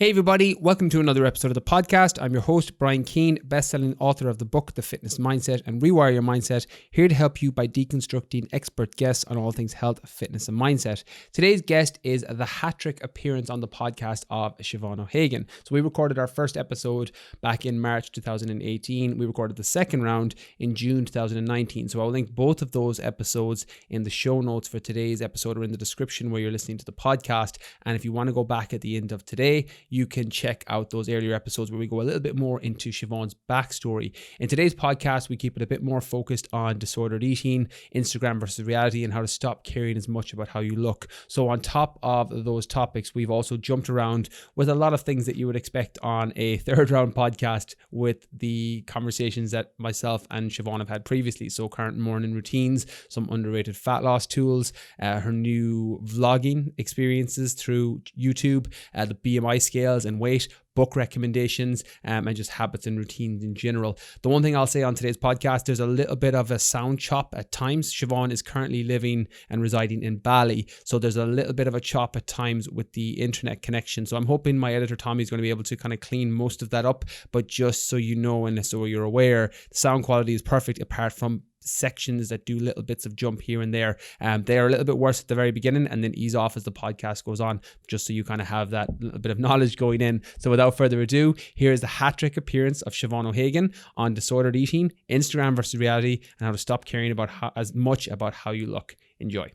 Hey everybody, welcome to another episode of the podcast. I'm your host, Brian Keane, best-selling author of the book, The Fitness Mindset and Rewire Your Mindset, here to help you by deconstructing expert guests on all things health, fitness and mindset. Today's guest is the hat-trick appearance on the podcast of Siobhan O'Hagan. So we recorded our first episode back in March 2018. We recorded the second round in June 2019. So I'll link both of those episodes in the show notes for today's episode or in the description where you're listening to the podcast. And if you want to go back at the end of today, you can check out those earlier episodes where we go a little bit more into Siobhan's backstory. In today's podcast, we keep it a bit more focused on disordered eating, Instagram versus reality, and how to stop caring as much about how you look. So on top of those topics, we've also jumped around with a lot of things that you would expect on a third round podcast with the conversations that myself and Siobhan have had previously. So current morning routines, some underrated fat loss tools, her new vlogging experiences through YouTube, the BMI scales and weight, book recommendations, and just habits and routines in general. The one thing I'll say on today's podcast, there's a little bit of a sound chop at times. Siobhan is currently living and residing in Bali, so there's a little bit of a chop at times with the internet connection. So I'm hoping my editor Tommy is going to be able to kind of clean most of that up, but just so you know and so you're aware, the sound quality is perfect apart from sections that do little bits of jump here and there. They are a little bit worse at the very beginning and then ease off as the podcast goes on, just so you kind of have that little bit of knowledge going in. So without further ado, here is the hat-trick appearance of Siobhan O'Hagan on disordered eating, Instagram versus reality, and how to stop caring about as much about how you look. Enjoy.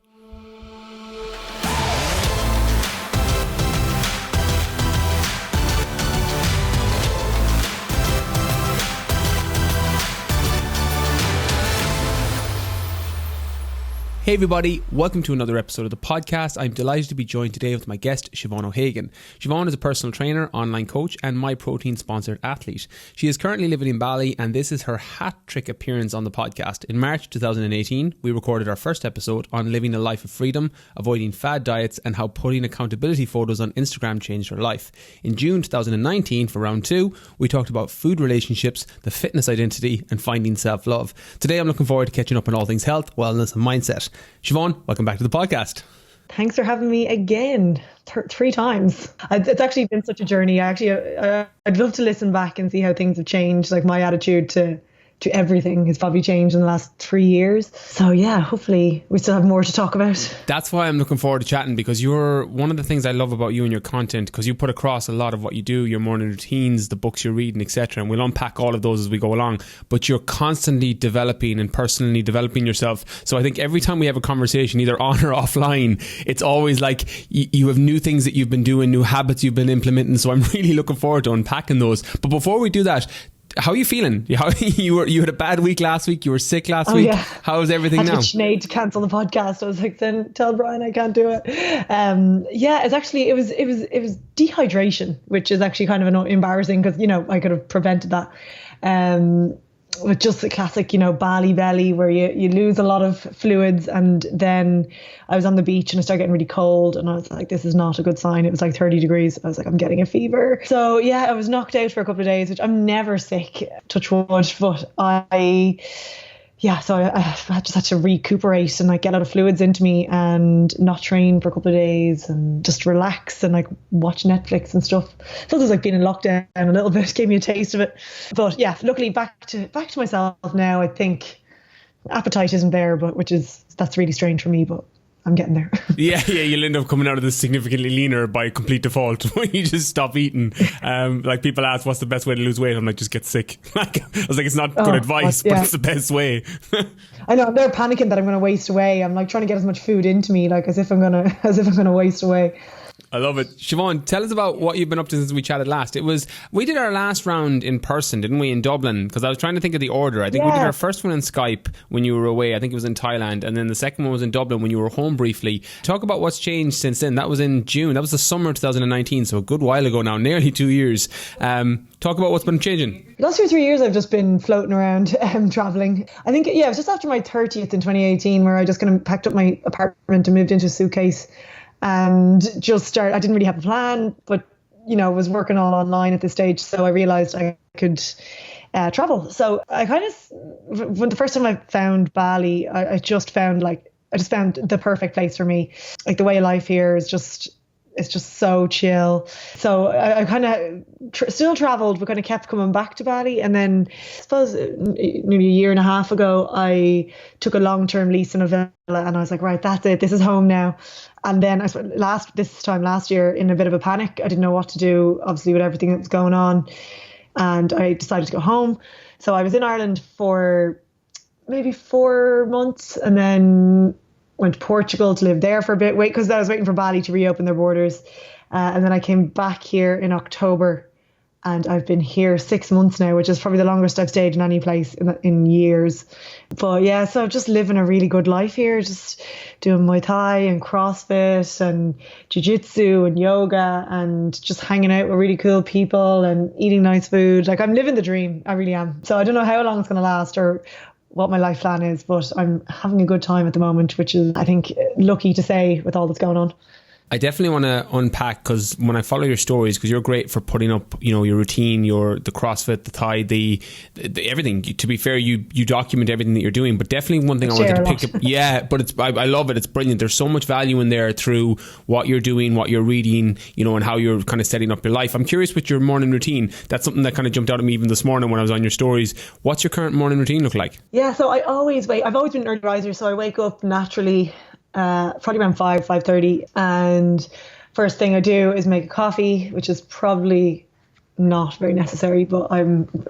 Hey everybody, welcome to another episode of the podcast. I'm delighted to be joined today with my guest, Siobhan O'Hagan. Siobhan is a personal trainer, online coach, and MyProtein sponsored athlete. She is currently living in Bali, and this is her hat-trick appearance on the podcast. In March 2018, we recorded our first episode on living a life of freedom, avoiding fad diets, and how putting accountability photos on Instagram changed her life. In June 2019, for round 2, we talked about food relationships, the fitness identity, and finding self-love. Today, I'm looking forward to catching up on all things health, wellness, and mindset. Siobhan, welcome back to the podcast. Thanks for having me again, 3 times. It's actually been such a journey. I'd love to listen back and see how things have changed. Like my attitude to everything has probably changed in the last 3 years. So yeah, hopefully we still have more to talk about. That's why I'm looking forward to chatting, because you're one of the things I love about you and your content, because you put across a lot of what you do, your morning routines, the books you're reading, etc. And we'll unpack all of those as we go along. But you're constantly developing and personally developing yourself. So I think every time we have a conversation, either on or offline, it's always like you have new things that you've been doing, new habits you've been implementing. So I'm really looking forward to unpacking those. But before we do that, how are you feeling? You had a bad week last week. You were sick last week. Yeah. How is everything now? I had Sinead to cancel the podcast. I was like, then tell Brian I can't do it. It's actually it was dehydration, which is actually kind of embarrassing because I could have prevented that. With just the classic, Bali belly, where you lose a lot of fluids. And then I was on the beach and I started getting really cold and I was like, this is not a good sign. It was like 30 degrees. I was like, I'm getting a fever. So yeah, I was knocked out for a couple of days, which I'm never sick, touch wood, but I just had to recuperate and get a lot of fluids into me and not train for a couple of days and just relax and watch Netflix and stuff. So it was like being in lockdown a little bit, gave me a taste of it. But yeah, luckily back to myself now. I think appetite isn't there, but that's really strange for me, but I'm getting there. Yeah, you'll end up coming out of this significantly leaner by complete default when you just stop eating. People ask, what's the best way to lose weight? I'm like, just get sick. I was like, it's not good advice, but it's the best way. I know, they're panicking that I'm going to waste away. I'm trying to get as much food into me, as if I'm going to waste away. I love it. Siobhan, tell us about what you've been up to since we chatted last. We did our last round in person, didn't we, in Dublin? Because I was trying to think of the order. I think we did our first one on Skype when you were away. I think it was in Thailand. And then the second one was in Dublin when you were home briefly. Talk about what's changed since then. That was in June. That was the summer of 2019. So a good while ago now, nearly 2 years. Talk about what's been changing. The last 2 or 3 years I've just been floating around traveling. I think, it was just after my 30th in 2018 where I just kind of packed up my apartment and moved into a suitcase. And just started, I didn't really have a plan, but, was working all online at this stage. So I realized I could travel. So I when the first time I found Bali, I just found the perfect place for me. The way of life here is just It's just so chill. So I kind of still traveled, but kind of kept coming back to Bali. And then I suppose nearly a year and a half ago, I took a long-term lease in a villa, and I was like, right, that's it. This is home now. And then I spent this time last year in a bit of a panic. I didn't know what to do, obviously, with everything that was going on. And I decided to go home. So I was in Ireland for maybe 4 months, and then went to Portugal to live there for a bit, because I was waiting for Bali to reopen their borders. And then I came back here in October, and I've been here 6 months now, which is probably the longest I've stayed in any place in years. But yeah, so just living a really good life here, just doing Muay Thai and CrossFit and Jiu-Jitsu and yoga, and just hanging out with really cool people and eating nice food. Like, I'm living the dream. I really am. So I don't know how long it's going to last or what my life plan is, but I'm having a good time at the moment, which is, I think, lucky to say with all that's going on. I definitely want to unpack, because when I follow your stories, because you're great for putting up, your routine, the CrossFit, the Thai, the everything. To be fair, you document everything that you're doing. But definitely one thing I wanted to pick up. Yeah, but I love it. It's brilliant. There's so much value in there through what you're doing, what you're reading, and how you're kind of setting up your life. I'm curious with your morning routine. That's something that kind of jumped out at me even this morning when I was on your stories. What's your current morning routine look like? Yeah, so I've always been an early riser, so I wake up naturally. Probably around 5:30, and first thing I do is make a coffee, which is probably not very necessary, but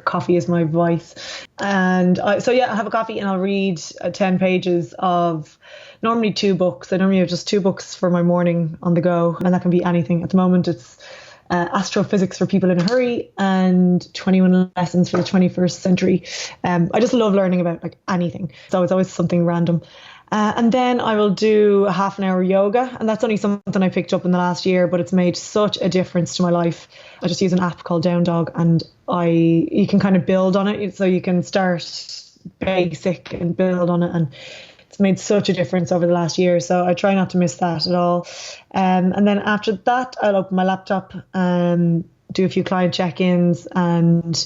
coffee is my vice. And I have a coffee, and I'll read 10 pages of normally 2 books. I normally have just 2 books for my morning on the go, and that can be anything. At the moment, it's Astrophysics for People in a Hurry and 21 Lessons for the 21st Century. I just love learning about anything, so it's always something random. And then I will do a half an hour yoga, and that's only something I picked up in the last year, but it's made such a difference to my life. I just use an app called Down Dog, and you can kind of build on it, so you can start basic and build on it, and it's made such a difference over the last year. So I try not to miss that at all. And then after that, I'll open my laptop and do a few client check-ins, and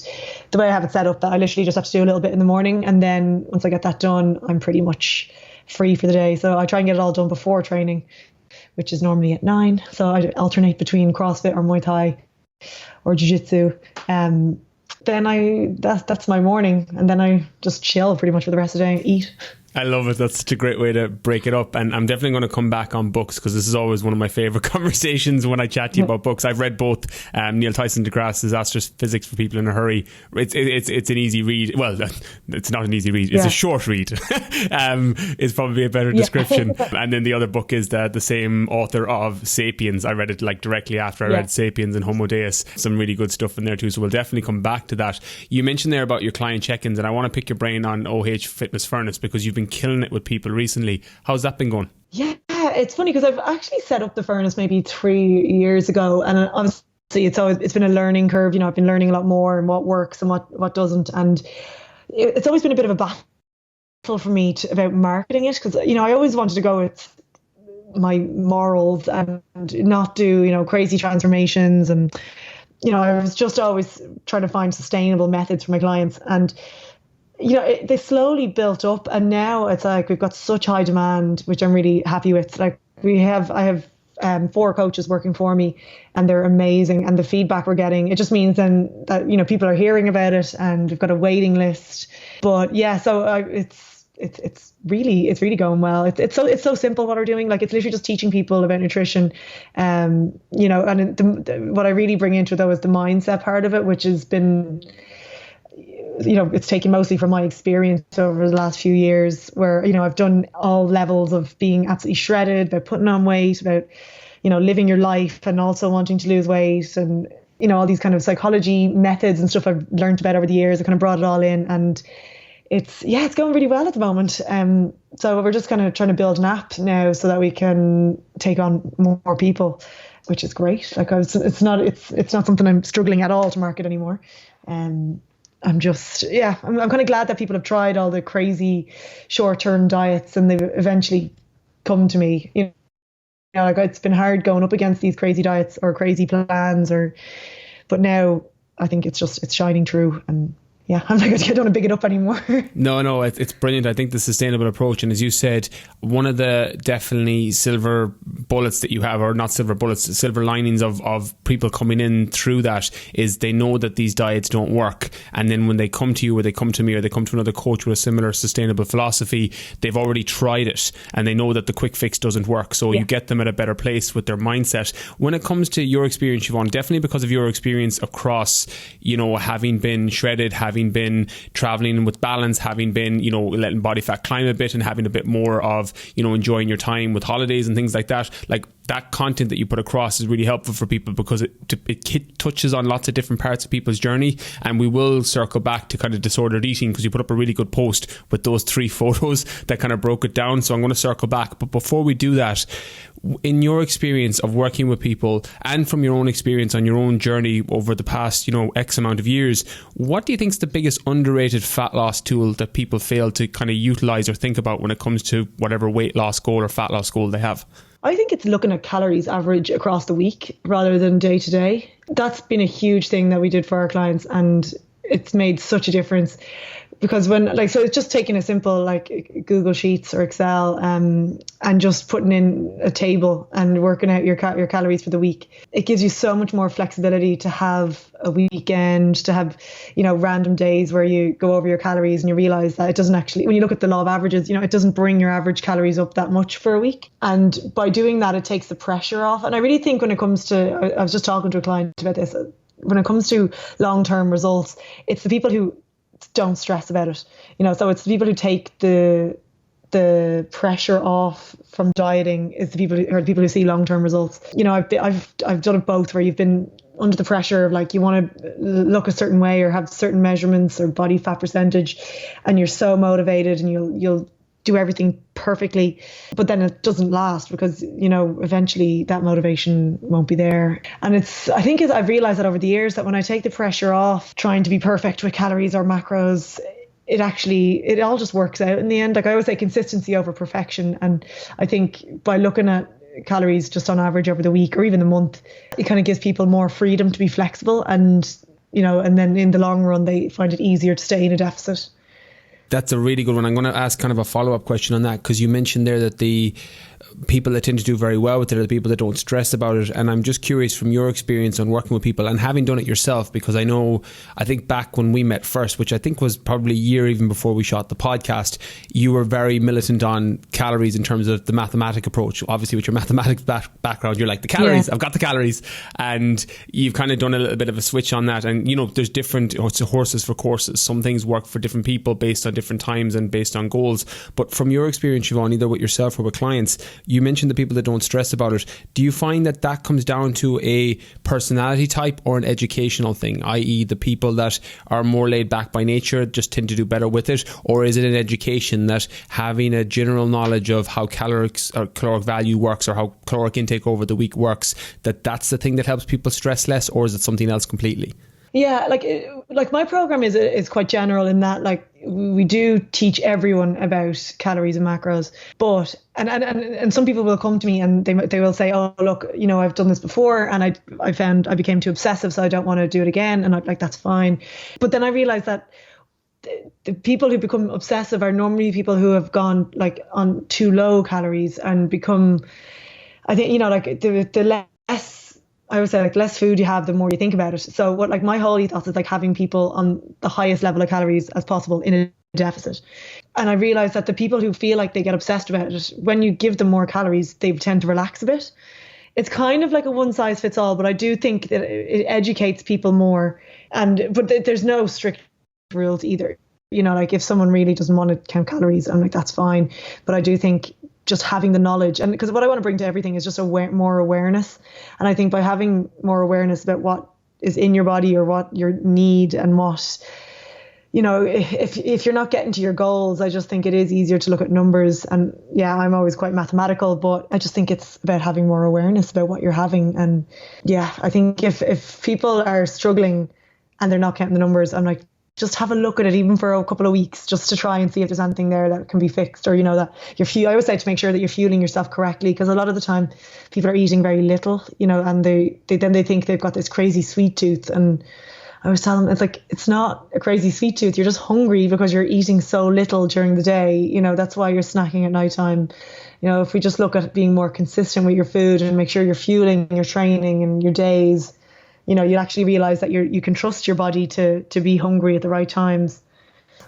the way I have it set up, that I literally just have to do a little bit in the morning, and then once I get that done, I'm pretty much free for the day. So I try and get it all done before training, which is normally at 9. So I alternate between CrossFit or Muay Thai or Jiu-Jitsu. Then that's my morning, and then I just chill pretty much for the rest of the day and eat. I love it. That's such a great way to break it up. And I'm definitely going to come back on books, because this is always one of my favourite conversations when I chat to you about books. I've read both Neil Tyson deGrasse's Astrophysics for People in a Hurry. It's an easy read. Well, it's not an easy read. It's a short read. Is probably a better description. And then the other book is the same author of Sapiens. I read it directly after I read Sapiens and Homo Deus. Some really good stuff in there too. So we'll definitely come back to that. You mentioned there about your client check-ins, and I want to pick your brain on OH Fitness Furnace, because you've been killing it with people recently. How's that been going? Yeah, it's funny, because I've actually set up the furnace maybe 3 years ago, and obviously it's been a learning curve. I've been learning a lot more, and what works and what doesn't, and it's always been a bit of a battle for me about marketing it, because I always wanted to go with my morals and not do crazy transformations, and I was just always trying to find sustainable methods for my clients, and they slowly built up, and now it's like we've got such high demand, which I'm really happy with. I have 4 coaches working for me, and they're amazing, and the feedback we're getting, it just means then that people are hearing about it, and we've got a waiting list. But yeah, so it's really going well. It's so simple what we're doing. Like, it's literally just teaching people about nutrition, and what I really bring into it though is the mindset part of it, which has been, it's taken mostly from my experience over the last few years, where, I've done all levels of being absolutely shredded, about putting on weight, about, living your life and also wanting to lose weight, and, all these kind of psychology methods and stuff I've learned about over the years. I kind of brought it all in, and it's going really well at the moment. So we're just kind of trying to build an app now so that we can take on more people, which is great. Like, it's not something I'm struggling at all to market anymore. I'm kind of glad that people have tried all the crazy short-term diets, and they've eventually come to me. It's been hard going up against these crazy diets or crazy plans, but now I think it's shining through, and yeah, I'm like, I don't want to big it up anymore. No, it's brilliant. I think the sustainable approach, and as you said, one of the definitely silver bullets that you have, or not silver bullets, silver linings of people coming in through that, is they know that these diets don't work, and then when they come to you, or they come to me, or they come to another coach with a similar sustainable philosophy, they've already tried it and they know that the quick fix doesn't work. So you get them at a better place with their mindset. When it comes to your experience, Siobhan, definitely because of your experience across, having been shredded, having been traveling with balance, having been, letting body fat climb a bit, and having a bit more of, enjoying your time with holidays and things like that. Like, that content that you put across is really helpful for people, because it touches on lots of different parts of people's journey. And we will circle back to kind of disordered eating, because you put up a really good post with those 3 photos that kind of broke it down. So I'm going to circle back. But before we do that, in your experience of working with people, and from your own experience on your own journey over the past, X amount of years, what do you think is the biggest underrated fat loss tool that people fail to kind of utilize or think about when it comes to whatever weight loss goal or fat loss goal they have? I think it's looking at calories average across the week rather than day to day. That's been a huge thing that we did for our clients, and it's made such a difference. Because so it's just taking a simple Google Sheets or Excel and just putting in a table and working out your calories for the week. It gives you so much more flexibility to have a weekend, to have, random days where you go over your calories and you realize that it doesn't actually, when you look at the law of averages, it doesn't bring your average calories up that much for a week. And by doing that, it takes the pressure off. And I really think when it comes to, I was just talking to a client about this, when it comes to long-term results, it's the people who don't stress about it, so it's the people who take the pressure off from dieting is the people who see long-term results. I've done it both, where you've been under the pressure of you want to look a certain way or have certain measurements or body fat percentage, and you're so motivated and you'll do everything perfectly, but then it doesn't last, because eventually that motivation won't be there. And I think I've realized that over the years, that when I take the pressure off trying to be perfect with calories or macros, it all just works out in the end. Like I always say, consistency over perfection. And I think by looking at calories just on average over the week or even the month, it kind of gives people more freedom to be flexible, and and then in the long run they find it easier to stay in a deficit. That's a really good one. I'm going to ask kind of a follow-up question on that, because you mentioned there that the people that tend to do very well with it are the people that don't stress about it. And I'm just curious, from your experience on working with people and having done it yourself, because I think back when we met first, which I think was probably a year even before we shot the podcast, you were very militant on calories in terms of the mathematic approach. Obviously with your mathematics background, you're like, the calories, I've got the calories. And you've kind of done a little bit of a switch on that. And there's different, it's horses for courses. Some things work for different people based on different times and based on goals. But from your experience, Siobhan, either with yourself or with clients, you mentioned the people that don't stress about it. Do you find that comes down to a personality type or an educational thing, i.e. the people that are more laid back by nature just tend to do better with it? Or is it an education that having a general knowledge of how caloric value works, or how caloric intake over the week works, that's the thing that helps people stress less? Or is it something else completely? Yeah, like my program is quite general in that, we do teach everyone about calories and macros, but and some people will come to me and they will say, oh look, I've done this before and I found I became too obsessive, so I don't want to do it again. And I'm like, that's fine. But then I realized that the people who become obsessive are normally people who have gone on too low calories and become, I think, the less, I would say, less food you have, the more you think about it. So what my whole ethos is having people on the highest level of calories as possible in a deficit. And I realized that the people who feel like they get obsessed about it, when you give them more calories, they tend to relax a bit. It's kind of like a one size fits all, but I do think that it educates people more. But there's no strict rules either. If someone really doesn't want to count calories, I'm like, that's fine. But I do think just having the knowledge, and because what I want to bring to everything is just more awareness. And I think by having more awareness about what is in your body or what you need and what, if you're not getting to your goals, I just think it is easier to look at numbers. And yeah, I'm always quite mathematical, but I just think it's about having more awareness about what you're having. And yeah, I think if people are struggling and they're not counting the numbers, I'm like, just have a look at it even for a couple of weeks, just to try and see if there's anything there that can be fixed, or that I always say to make sure that you're fueling yourself correctly, because a lot of the time people are eating very little, and they think they've got this crazy sweet tooth, and I was telling them, it's like, it's not a crazy sweet tooth. You're just hungry because you're eating so little during the day. You know, that's why you're snacking at nighttime. You know, if we just look at being more consistent with your food and make sure you're fueling your training and your days, you know, you'll actually realize that you can trust your body to be hungry at the right times.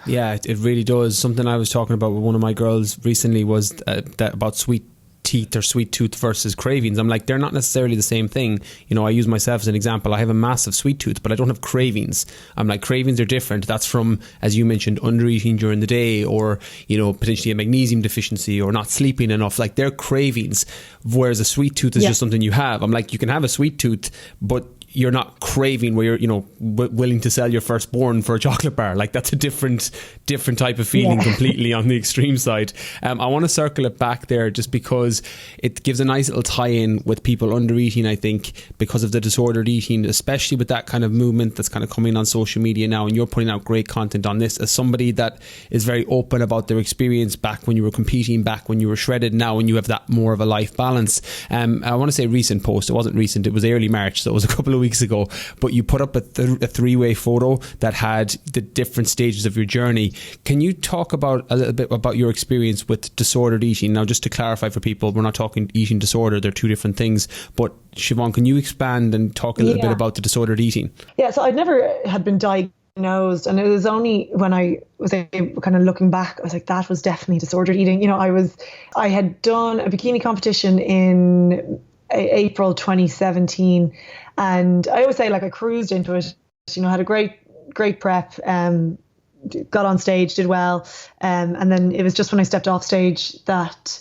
Yeah, it really does. Something I was talking about with one of my girls recently was that about sweet teeth or sweet tooth versus cravings. I'm like, they're not necessarily the same thing. You know, I use myself as an example. I have a massive sweet tooth, but I don't have cravings. I'm like, cravings are different. That's from, as you mentioned, under eating during the day, or, you know, potentially a magnesium deficiency or not sleeping enough. Like, they're cravings, whereas a sweet tooth is just something you have. I'm like, you can have a sweet tooth, but you're not craving where you're, you know, willing to sell your firstborn for a chocolate bar. Like, that's a different type of feeling completely on the extreme side. I want to circle it back there just because it gives a nice little tie-in with people under eating, I think, because of the disordered eating, especially with that kind of movement that's kind of coming on social media now, and you're putting out great content on this as somebody that is very open about their experience back when you were competing, back when you were shredded, now when you have that more of a life balance. I want to say recent post. It wasn't recent, it was early March, so it was a couple of weeks ago, but you put up a three-way photo that had the different stages of your journey. Can you talk about a little bit about your experience with disordered eating? Now, just to clarify for people, we're not talking eating disorder, they're two different things, but Siobhan, can you expand and talk a little bit about the disordered eating? Yeah, so I'd never had been diagnosed, and it was only when I was kind of looking back, I was like, that was definitely disordered eating. You know, I had done a bikini competition in April 2017, and I always say, like, I cruised into it, you know, had a great prep, got on stage, did well, and then it was just when I stepped off stage that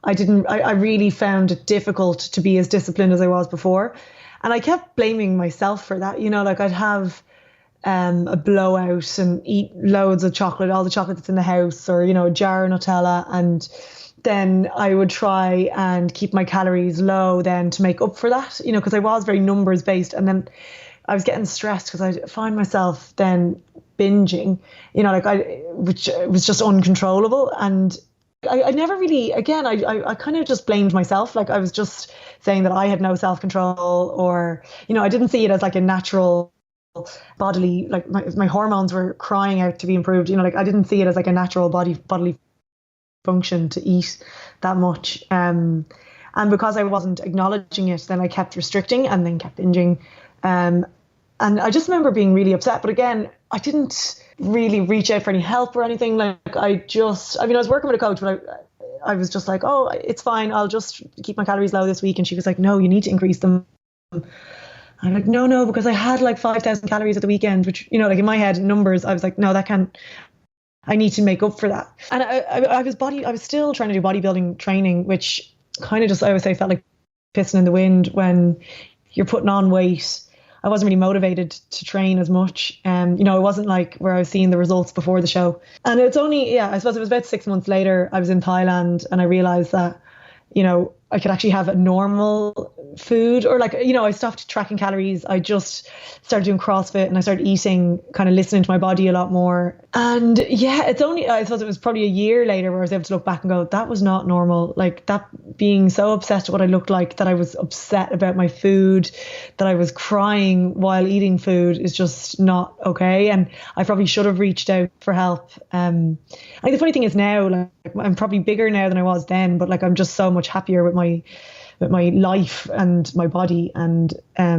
I really found it difficult to be as disciplined as I was before, and I kept blaming myself for that. You know, like, I'd have a blowout and eat loads of chocolate, all the chocolate that's in the house, or, you know, a jar of Nutella, and then I would try and keep my calories low then to make up for that, you know, because I was very numbers based. And then I was getting stressed because I find myself then binging, you know, like which was just uncontrollable. And I never really, again, I kind of just blamed myself. Like, I was just saying that I had no self-control, or, you know, I didn't see it as like a natural bodily, like my hormones were crying out to be improved. You know, like, I didn't see it as like a natural bodily function to eat that much, and because I wasn't acknowledging it, then I kept restricting and then kept binging, and I just remember being really upset. But again, I didn't really reach out for any help or anything. Like, I was working with a coach, but I was just like, oh, it's fine, I'll just keep my calories low this week. And she was like, no, you need to increase them. I'm like, no, because I had like 5,000 calories at the weekend, which, you know, like, in my head numbers, I was like, no, that can't, I need to make up for that. And I was still trying to do bodybuilding training, which kind of just, I always say, felt like pissing in the wind when you're putting on weight. I wasn't really motivated to train as much. You know, it wasn't like where I was seeing the results before the show. And it's only, I suppose it was about 6 months later, I was in Thailand, and I realized that, you know, I could actually have a normal food, or, like, you know, I stopped tracking calories. I just started doing CrossFit, and I started eating, kind of listening to my body a lot more. And yeah, it's only, I suppose it was probably a year later where I was able to look back and go, that was not normal. Like, that, being so obsessed with what I looked like, that I was upset about my food, that I was crying while eating food, is just not okay. And I probably should have reached out for help. I think the funny thing is now, like, I'm probably bigger now than I was then, but, like, I'm just so much happier with my life and my body. And I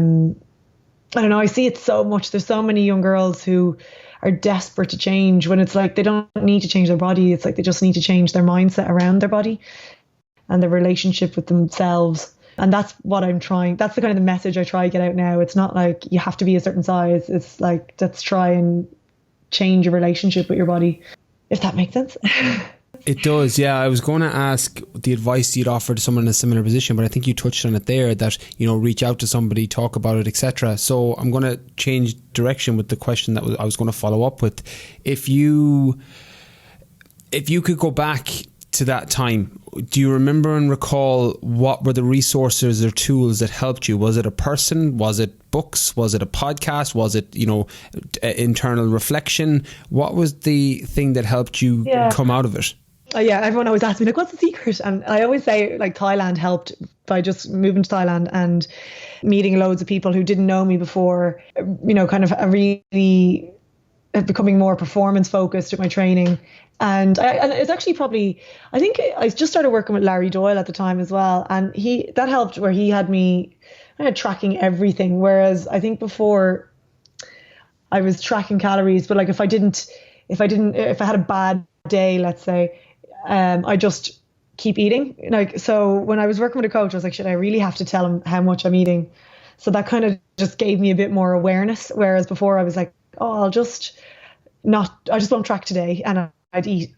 don't know, I see it so much. There's so many young girls who are desperate to change, when it's like they don't need to change their body. It's like they just need to change their mindset around their body and their relationship with themselves. And that's what I'm trying. That's the kind of the message I try to get out now. It's not like you have to be a certain size. It's like, let's try and change your relationship with your body, if that makes sense. It does, yeah. I was going to ask the advice you'd offer to someone in a similar position, but I think you touched on it there, that, you know, reach out to somebody, talk about it, etc. So I'm going to change direction with the question that I was going to follow up with. If you could go back to that time, do you remember and recall what were the resources or tools that helped you? Was it a person? Was it books? Was it a podcast? Was it, you know, internal reflection? What was the thing that helped you come out of it? Yeah, everyone always asks me like, what's the secret? And I always say like Thailand helped by just moving to Thailand and meeting loads of people who didn't know me before, kind of a really becoming more performance focused with my training. And it's actually probably, I think I just started working with Larry Doyle at the time as well. And that helped where he had me kind of tracking everything. Whereas I think before I was tracking calories, but like if I had a bad day, let's say, I just keep eating. Like, so when I was working with a coach, I was like, shit, I really have to tell him how much I'm eating. So that kind of just gave me a bit more awareness. Whereas before I was like, oh, I just won't track today. And I'd eat,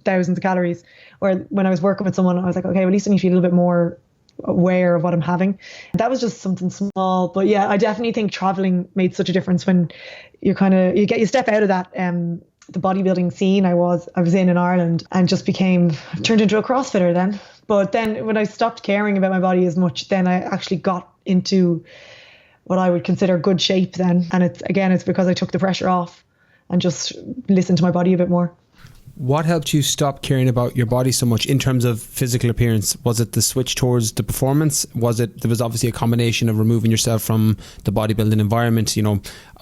thousands of calories. Or when I was working with someone, I was like, okay, well, at least I need to be a little bit more aware of what I'm having. That was just something small. But yeah, I definitely think traveling made such a difference when you step out of that, the bodybuilding scene I was in Ireland, and just turned into a CrossFitter then. But then when I stopped caring about my body as much, then I actually got into what I would consider good shape then. And it's because I took the pressure off and just listened to my body a bit more. What helped you stop caring about your body so much in terms of physical appearance? Was it the switch towards the performance? There was obviously a combination of removing yourself from the bodybuilding environment.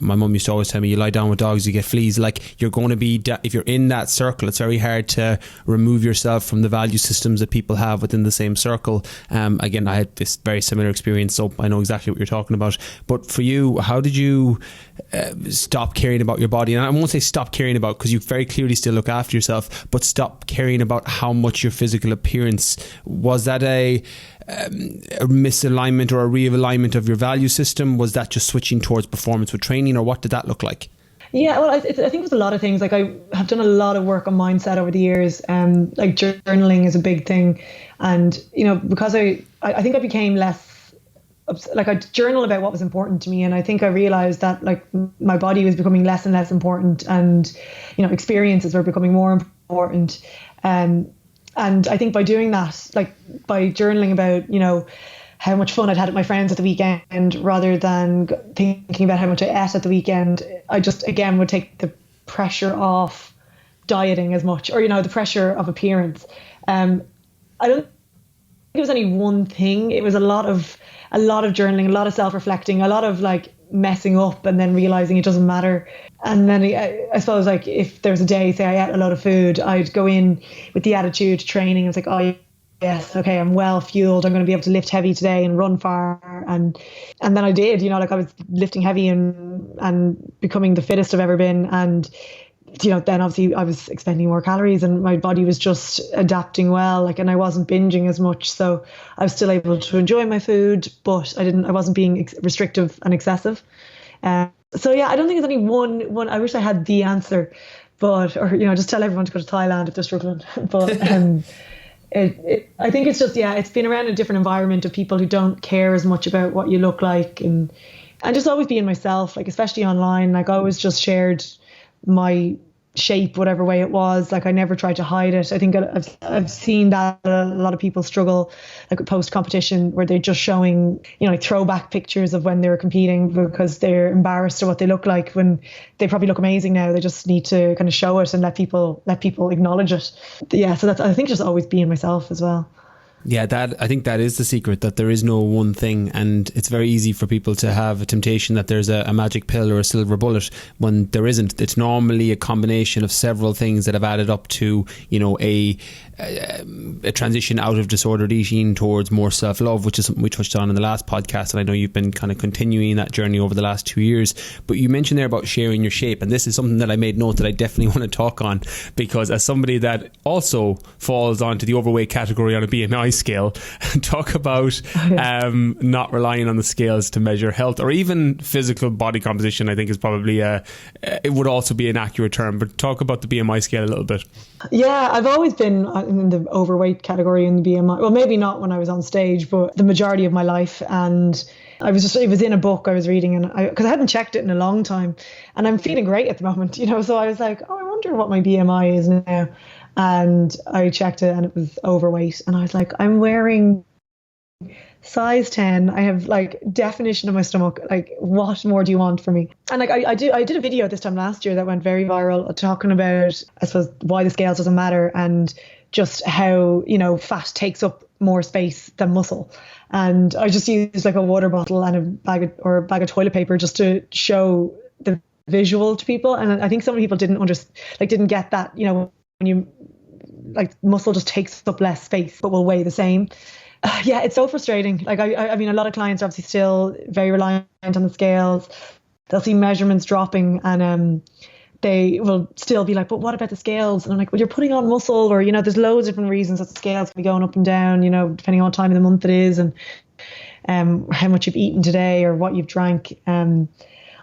My mum used to always tell me, you lie down with dogs, you get fleas. Like, you're going to be, if you're in that circle, it's very hard to remove yourself from the value systems that people have within the same circle. Again, I had this very similar experience, so I know exactly what you're talking about. But for you, how did you stop caring about your body? And I won't say stop caring about, because you very clearly still look after yourself, but stop caring about how much your physical appearance. Was that a misalignment or a realignment of your value system? Was that just switching towards performance with training, or what did that look like? Yeah, well, I think it was a lot of things. Like, I have done a lot of work on mindset over the years. Like, journaling is a big thing. And, because I think I became less, like, I journal about what was important to me. And I think I realized that, like, my body was becoming less and less important, and, experiences were becoming more important. And I think by doing that, like by journaling about, how much fun I'd had at my friends at the weekend, rather than thinking about how much I ate at the weekend, I just, again, would take the pressure off dieting as much, or, the pressure of appearance. I don't think it was any one thing. It was a lot of journaling, a lot of self-reflecting, a lot of like messing up and then realizing it doesn't matter. And then I suppose, like, if there was a day, say I ate a lot of food, I'd go in with the attitude to training. It's like, oh yes, okay, I'm well fueled, I'm going to be able to lift heavy today and run far. And then I did, like, I was lifting heavy and becoming the fittest I've ever been. And then obviously I was expending more calories, and my body was just adapting well, like, and I wasn't binging as much, so I was still able to enjoy my food, but I wasn't being restrictive and excessive. So yeah, I don't think there's any one. I wish I had the answer, or just tell everyone to go to Thailand if they're struggling. But I think it's just, it's been around a different environment of people who don't care as much about what you look like, and just always being myself, like, especially online. Like, I always just shared my shape, whatever way it was. Like, I never tried to hide it. I think I've seen that a lot of people struggle, like, post competition, where they're just showing, like, throwback pictures of when they were competing, because they're embarrassed of what they look like when they probably look amazing now. They just need to kind of show it and let people acknowledge it. Yeah, so that's, I think, just always being myself as well. Yeah, I think that is the secret, that there is no one thing, and it's very easy for people to have a temptation that there's a magic pill or a silver bullet, when there isn't. It's normally a combination of several things that have added up to, a transition out of disordered eating towards more self-love, which is something we touched on in the last podcast, and I know you've been kind of continuing that journey over the last 2 years. But you mentioned there about sharing your shape, and this is something that I made note that I definitely want to talk on, because as somebody that also falls onto the overweight category on a BMI scale, talk about not relying on the scales to measure health or even physical body composition. I think is probably it would also be an accurate term, but talk about the BMI scale a little bit. Yeah, I've always been in the overweight category in the BMI. Well, maybe not when I was on stage, but the majority of my life. And it was in a book I was reading, and because I hadn't checked it in a long time, and I'm feeling great at the moment, so I was like, oh, I wonder what my BMI is now. And I checked it, and it was overweight, and I was like, I'm wearing size 10. I have, like, definition of my stomach. Like, what more do you want from me? And like, I did a video this time last year that went very viral, talking about, I suppose, why the scales doesn't matter, and just how, fat takes up more space than muscle. And I just used like a water bottle and a bag of toilet paper just to show the visual to people. And I think some people didn't get that, when you like muscle just takes up less space but will weigh the same. Yeah, it's so frustrating. Like I mean, a lot of clients are obviously still very reliant on the scales. They'll see measurements dropping and they will still be like, but what about the scales? And I'm like, well, you're putting on muscle, or, there's loads of different reasons that the scales can be going up and down, depending on what time of the month it is and how much you've eaten today or what you've drank. I'm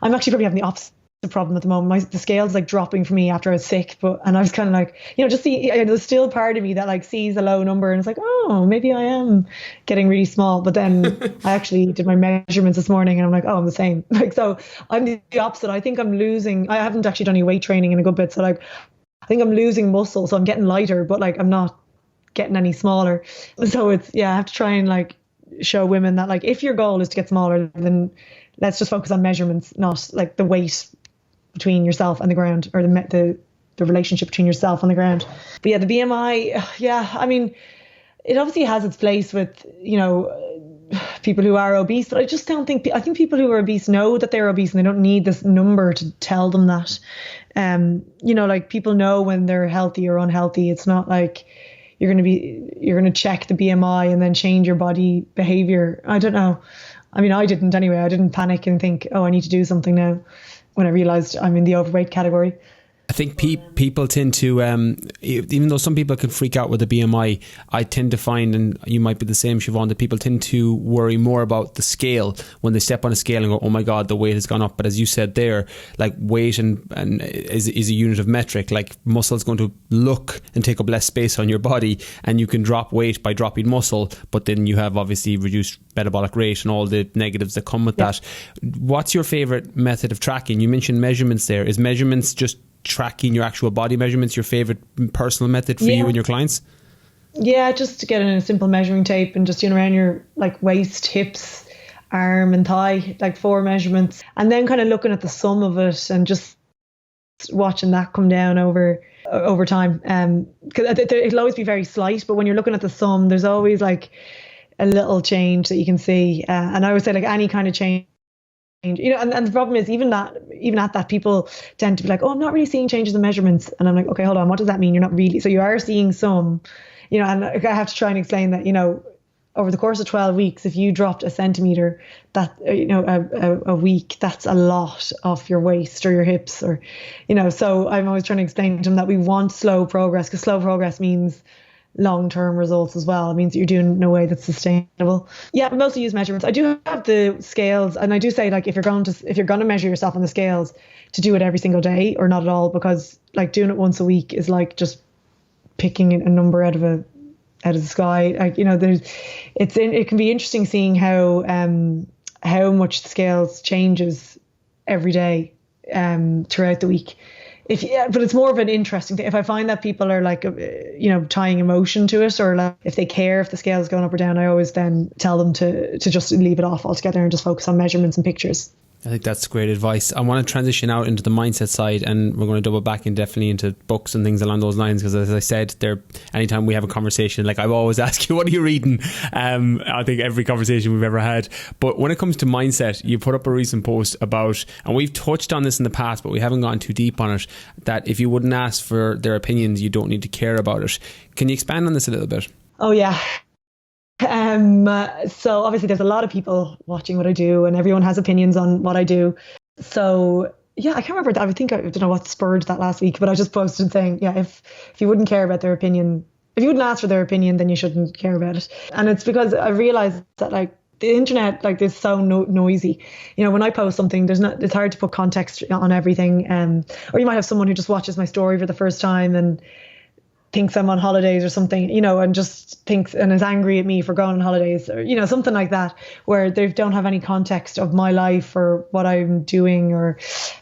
actually probably having the opposite problem at the moment. The scales like dropping for me after I was sick, and I was kind of like, there's still part of me that like sees a low number and it's like, oh, maybe I am getting really small. But then I actually did my measurements this morning and I'm like, oh, I'm the same. Like, so I'm the opposite. I think I'm losing. I haven't actually done any weight training in a good bit, so like I think I'm losing muscle, so I'm getting lighter, but like I'm not getting any smaller. So I have to try and like show women that like if your goal is to get smaller, then let's just focus on measurements, not like the weight between yourself and the ground, or the relationship between yourself and the ground. But yeah, the BMI, I mean, it obviously has its place with, people who are obese, but I just don't think, I think people who are obese know that they're obese and they don't need this number to tell them that. Like people know when they're healthy or unhealthy. It's not like you're going to check the BMI and then change your body behavior. I don't know. I mean, I didn't anyway. I didn't panic and think, oh, I need to do something now, when I realized I'm in the overweight category. I think people tend to, even though some people can freak out with the BMI, I tend to find, and you might be the same, Siobhan, that people tend to worry more about the scale when they step on a scale and go, oh my God, the weight has gone up. But as you said there, like weight and is a unit of metric. Like muscle is going to look and take up less space on your body, and you can drop weight by dropping muscle, but then you have obviously reduced metabolic rate and all the negatives that come with that. What's your favorite method of tracking? You mentioned measurements there. Is measurements just tracking your actual body measurements your favorite personal method for you and your clients? Yeah, just to get in a simple measuring tape and just around your like waist, hips, arm and thigh, like 4 measurements, and then kind of looking at the sum of it and just watching that come down over time. Because it'll always be very slight, but when you're looking at the sum, there's always like a little change that you can see. And I would say like any kind of change, and the problem is even at that people tend to be like, oh, I'm not really seeing changes in measurements, and I'm like, okay, hold on, what does that mean? You're not really, so you are seeing some, and I have to try and explain that, over the course of 12 weeks, if you dropped a centimeter, that a week, that's a lot off your waist or your hips, or so I'm always trying to explain to them that we want slow progress, because slow progress means long-term results as well. It means that you're doing it in a way that's sustainable. Yeah, I mostly use measurements. I do have the scales, and I do say like if you're going to measure yourself on the scales, to do it every single day or not at all, because like doing it once a week is like just picking a number out of the sky. Like it can be interesting seeing how much the scales changes every day throughout the week. But it's more of an interesting thing. If I find that people are like, tying emotion to it, or like if they care if the scale is going up or down, I always then tell them to just leave it off altogether and just focus on measurements and pictures. I think that's great advice. I want to transition out into the mindset side, and we're going to double back in definitely into books and things along those lines, because as I said, anytime we have a conversation, like I always ask you, what are you reading? I think every conversation we've ever had. But when it comes to mindset, you put up a recent post about, and we've touched on this in the past, but we haven't gone too deep on it, that if you wouldn't ask for their opinions, you don't need to care about it. Can you expand on this a little bit? Oh yeah. So obviously there's a lot of people watching what I do, and everyone has opinions on what I do. So yeah, I can't remember. I don't know what spurred that last week, but I just posted saying, yeah, if you wouldn't care about their opinion, if you wouldn't ask for their opinion, then you shouldn't care about it. And it's because I realized that like the internet, like, is so noisy. When I post something, it's hard to put context on everything. Or you might have someone who just watches my story for the first time and thinks I'm on holidays or something, and just thinks and is angry at me for going on holidays, or, something like that, where they don't have any context of my life or what I'm doing. And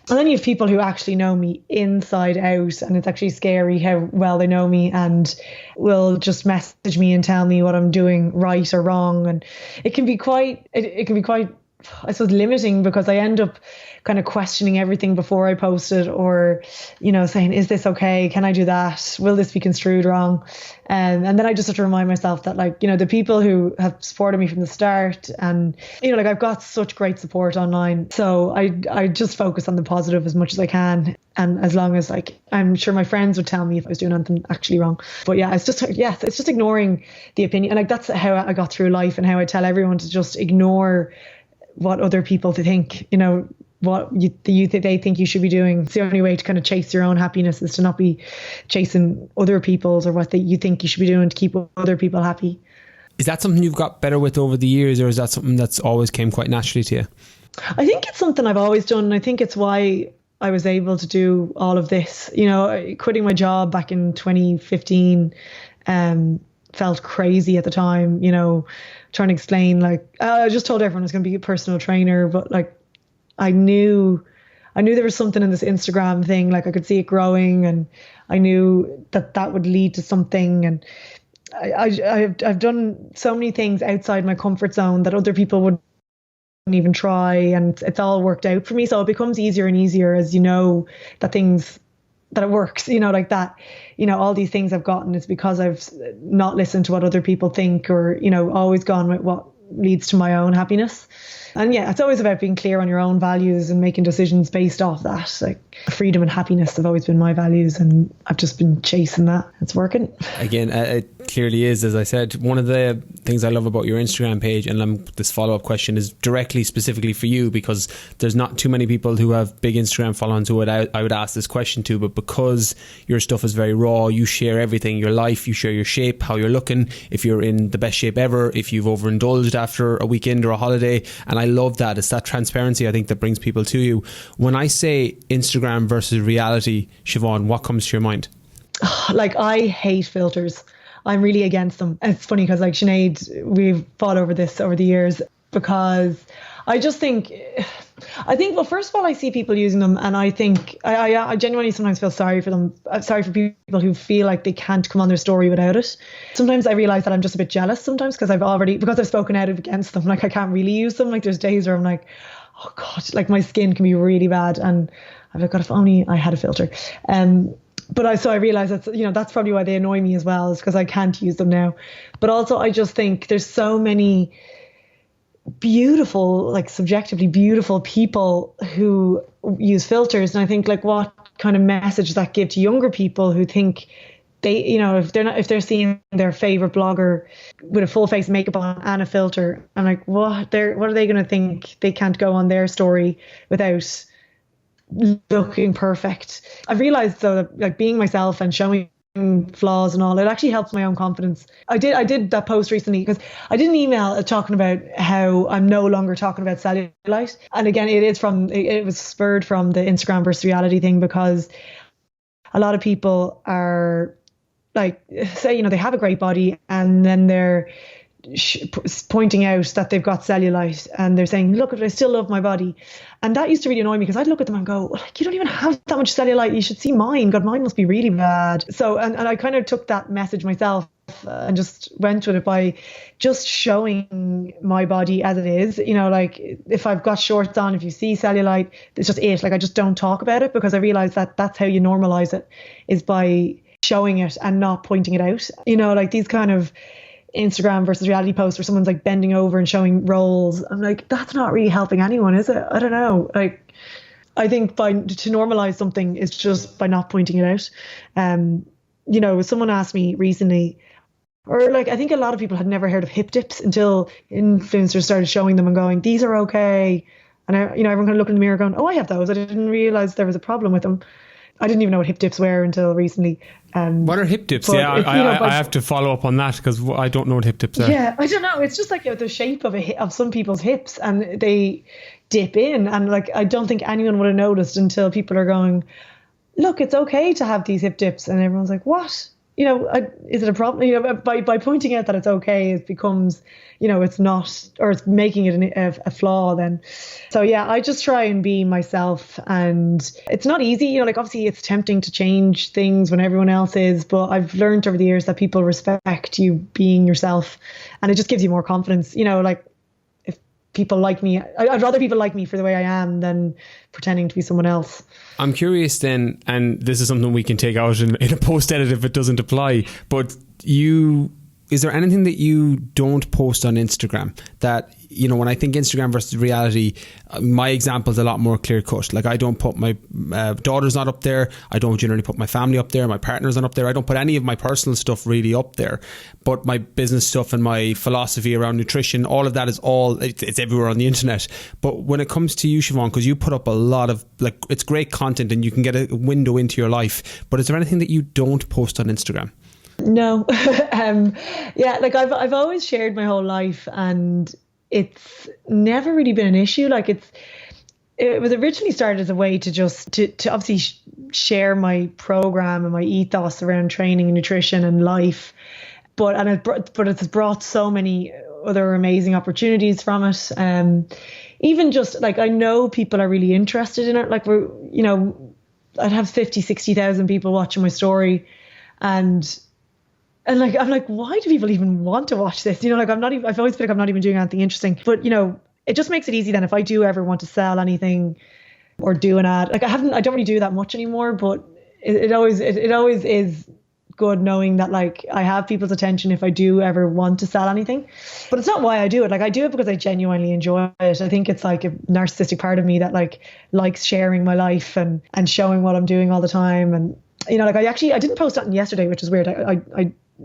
then you have people who actually know me inside out, and it's actually scary how well they know me, and will just message me and tell me what I'm doing right or wrong. And it can be quite I suppose, limiting, because I end up kind of questioning everything before I post it, or, saying, is this okay? Can I do that? Will this be construed wrong? And then I just have to remind myself that, the people who have supported me from the start, and, I've got such great support online. So I just focus on the positive as much as I can. And as long as, I'm sure my friends would tell me if I was doing anything actually wrong. But yeah, it's just ignoring the opinion. And that's how I got through life, and how I tell everyone to just ignore what other people think, what they think you should be doing. It's the only way to kind of chase your own happiness, is to not be chasing other people's, or what you think you should be doing to keep other people happy. Is that something you've got better with over the years, or is that something that's always came quite naturally to you? I think it's something I've always done. And I think it's why I was able to do all of this. Quitting my job back in 2015 felt crazy at the time, trying to explain, I just told everyone I was going to be a personal trainer, but I knew there was something in this Instagram thing. I could see it growing, and I knew that would lead to something. And I've done so many things outside my comfort zone that other people wouldn't even try, and it's all worked out for me. So it becomes easier and easier as that it works, that, all these things I've gotten is because I've not listened to what other people think, or, always gone with what leads to my own happiness. And yeah, it's always about being clear on your own values and making decisions based off that. Freedom and happiness have always been my values, and I've just been chasing that. It's working. Again, it clearly is. As I said, one of the things I love about your Instagram page, and this follow-up question is directly specifically for you, because there's not too many people who have big Instagram followings who I would ask this question to, but because your stuff is very raw, you share everything, your life, you share your shape, how you're looking, if you're in the best shape ever, if you've overindulged after a weekend or a holiday, and I love that. It's that transparency, I think, that brings people to you. When I say Instagram versus reality, Siobhan, what comes to your mind? I hate filters. I'm really against them. It's funny because Sinead, we've fought over this over the years, because I just think, well, first of all, I see people using them, and I think I genuinely sometimes feel sorry for them. I'm sorry for people who feel like they can't come on their story without it. Sometimes I realize that I'm just a bit jealous sometimes, because I've spoken out against them. I can't really use them. There's days where I'm like, oh God, my skin can be really bad, and I've like, God, if only I had a filter. But I realize that's probably why they annoy me as well, is because I can't use them now. But also, I just think there's so many beautiful, subjectively beautiful people who use filters, and I think what kind of message does that give to younger people who think they, if they're seeing their favorite blogger with a full face of makeup on and a filter, and what are they going to think? They can't go on their story without looking perfect. I've realized though that being myself and showing flaws and all, it actually helps my own confidence. I did that post recently because I did an email talking about how I'm no longer talking about cellulite, and again it was spurred from the Instagram versus reality thing, because a lot of people are say they have a great body, and then they're pointing out that they've got cellulite, and they're saying, look, I still love my body. And that used to really annoy me, because I'd look at them and go, you don't even have that much cellulite, you should see mine. God, mine must be really bad. So and I kind of took that message myself and just went with it by just showing my body as it is. If I've got shorts on, if you see cellulite, it's just it. I just don't talk about it, because I realize that that's how you normalize it, is by showing it and not pointing it out. These kind of Instagram versus reality posts where someone's bending over and showing rolls. I'm like, that's not really helping anyone, is it? I don't know. I think to normalize something is just by not pointing it out. Someone asked me recently, or I think a lot of people had never heard of hip dips until influencers started showing them and going, these are okay. And everyone kind of looked in the mirror going, oh, I have those. I didn't realize there was a problem with them. I didn't even know what hip dips were until recently. What are hip dips? Yeah, I have to follow up on that, because I don't know what hip dips are. Yeah, I don't know. It's just the shape of some people's hips, and they dip in. And I don't think anyone would have noticed until people are going, look, it's okay to have these hip dips. And everyone's like, what? Is it a problem? By pointing out that it's okay, it becomes, it's not, or it's making it a flaw then. So yeah, I just try and be myself, and it's not easy. Obviously it's tempting to change things when everyone else is, but I've learned over the years that people respect you being yourself, and it just gives you more confidence. If people like me. I'd rather people like me for the way I am than pretending to be someone else. I'm curious then, and this is something we can take out in a post-edit if it doesn't apply, but is there anything that you don't post on Instagram that, you know, when I think Instagram versus reality, my example is a lot more clear cut. Like, I don't put my daughter's not up there. I don't generally put my family up there. My partner's not up there. I don't put any of my personal stuff really up there. But my business stuff and my philosophy around nutrition, all of that is it's everywhere on the internet. But when it comes to you, Siobhan, because you put up a lot of, like, it's great content and you can get a window into your life. But is there anything that you don't post on Instagram? No. Yeah, like I've always shared my whole life, and it's never really been an issue. Like it was originally started as a way to just to obviously share my program and my ethos around training and nutrition and life. But it's brought so many other amazing opportunities from it. Even just like, I know people are really interested in it. Like, I'd have 50, 60,000 people watching my story, and like, I'm like, why do people even want to watch this? You know, like, I've always feel like I'm not even doing anything interesting. But, you know, it just makes it easy then if I do ever want to sell anything or do an ad. Like, I don't really do that much anymore, but it always is good knowing that, like, I have people's attention if I do ever want to sell anything. But it's not why I do it. Like, I do it because I genuinely enjoy it. I think it's like a narcissistic part of me that likes sharing my life and showing what I'm doing all the time. And, you know, like, I didn't post something yesterday, which is weird.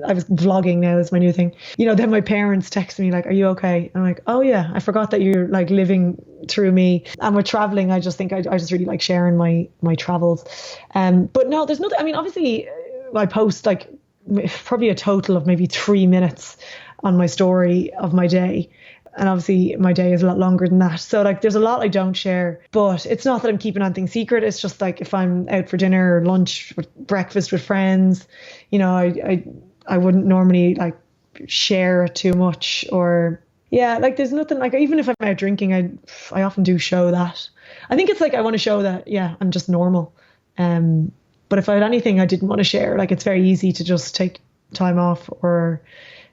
I was vlogging now, is my new thing. You know, then my parents text me like, "Are you okay?" I'm like, "Oh yeah, I forgot that you're like living through me." And with traveling, I just think I just really like sharing my travels. But no, there's nothing. I mean, obviously, I post like probably a total of maybe 3 minutes on my story of my day. And obviously my day is a lot longer than that. So like, there's a lot I don't share, but it's not that I'm keeping anything secret. It's just like, if I'm out for dinner or lunch, or breakfast with friends, you know, I wouldn't normally like share too much, or yeah, like, there's nothing, like, even if I'm out drinking, I often do show that. I think it's like, I want to show that, yeah, I'm just normal. But if I had anything I didn't want to share, like, it's very easy to just take time off or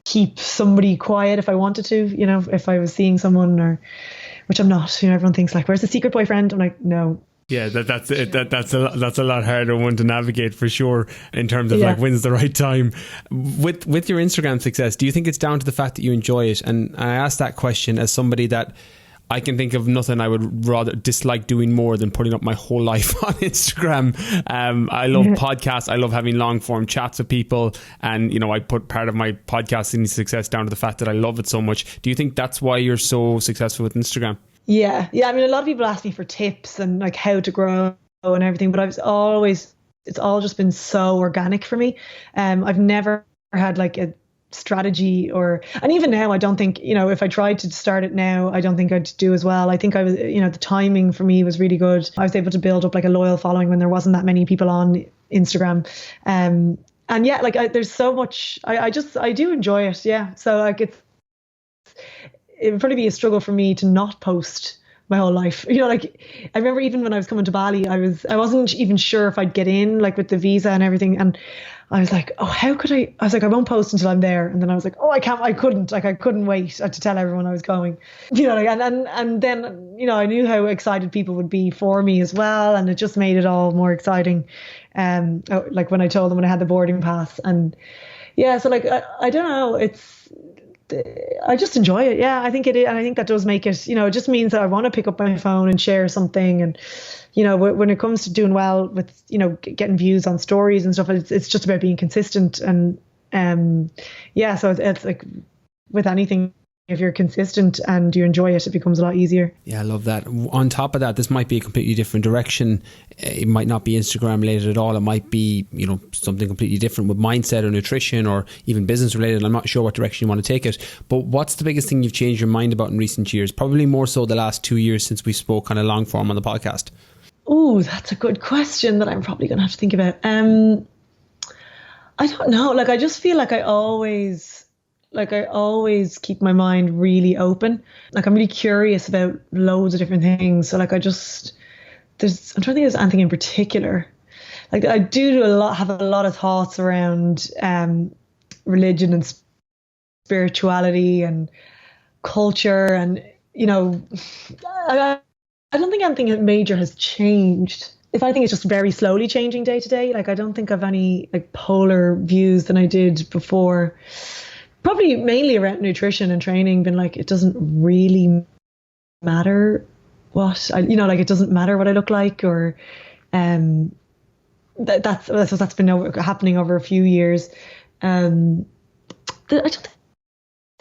keep somebody quiet if I wanted to, you know, if I was seeing someone, or, which I'm not, you know, everyone thinks like, where's the secret boyfriend? I'm like, no. Yeah, that's a lot harder one to navigate for sure, in terms of like, when's the right time. With your Instagram success, do you think it's down to the fact that you enjoy it? And I ask that question as somebody that I can think of nothing I would rather dislike doing more than putting up my whole life on Instagram. I love podcasts. I love having long form chats with people. And, you know, I put part of my podcasting success down to the fact that I love it so much. Do you think that's why you're so successful with Instagram? Yeah. I mean, a lot of people ask me for tips and like how to grow and everything, but it's all just been so organic for me. I've never had like a strategy, and even now I don't think, you know, if I tried to start it now, I don't think I'd do as well. I think I was, you know, the timing for me was really good. I was able to build up like a loyal following when there wasn't that many people on Instagram. And yeah, like there's so much, I do enjoy it. Yeah. So like it would probably be a struggle for me to not post my whole life. You know, like I remember even when I was coming to Bali, I wasn't even sure if I'd get in, like with the visa and everything. And I was like, oh, how could I was like, I won't post until I'm there. And then I was like, oh, I couldn't wait to tell everyone I was going, you know, like, and then, you know, I knew how excited people would be for me as well. And it just made it all more exciting. Like when I told them when I had the boarding pass, and yeah, so like, I don't know, I just enjoy it. Yeah, I think it is. And I think that does make it, you know, it just means that I want to pick up my phone and share something. And, you know, when it comes to doing well with, you know, getting views on stories and stuff, it's just about being consistent. And yeah, so it's like with anything, if you're consistent and you enjoy it, it becomes a lot easier. Yeah, I love that. On top of that, this might be a completely different direction. It might not be Instagram related at all. It might be, you know, something completely different with mindset or nutrition or even business related. I'm not sure what direction you want to take it. But what's the biggest thing you've changed your mind about in recent years? Probably more so the last 2 years since we spoke kind of long form on the podcast. Oh, that's a good question that I'm probably going to have to think about. I don't know. Like, I just feel like I always keep my mind really open. Like, I'm really curious about loads of different things. So like, I'm trying to think if there's anything in particular. Like, I have a lot of thoughts around religion and spirituality and culture. And, I, I don't think anything major has changed. If I think it's just very slowly changing day to day. Like I don't think I've any like polar views than I did before. Probably mainly around nutrition and training. Been like it doesn't really matter what I, like it doesn't matter what I look like, or that's happening over a few years. I don't think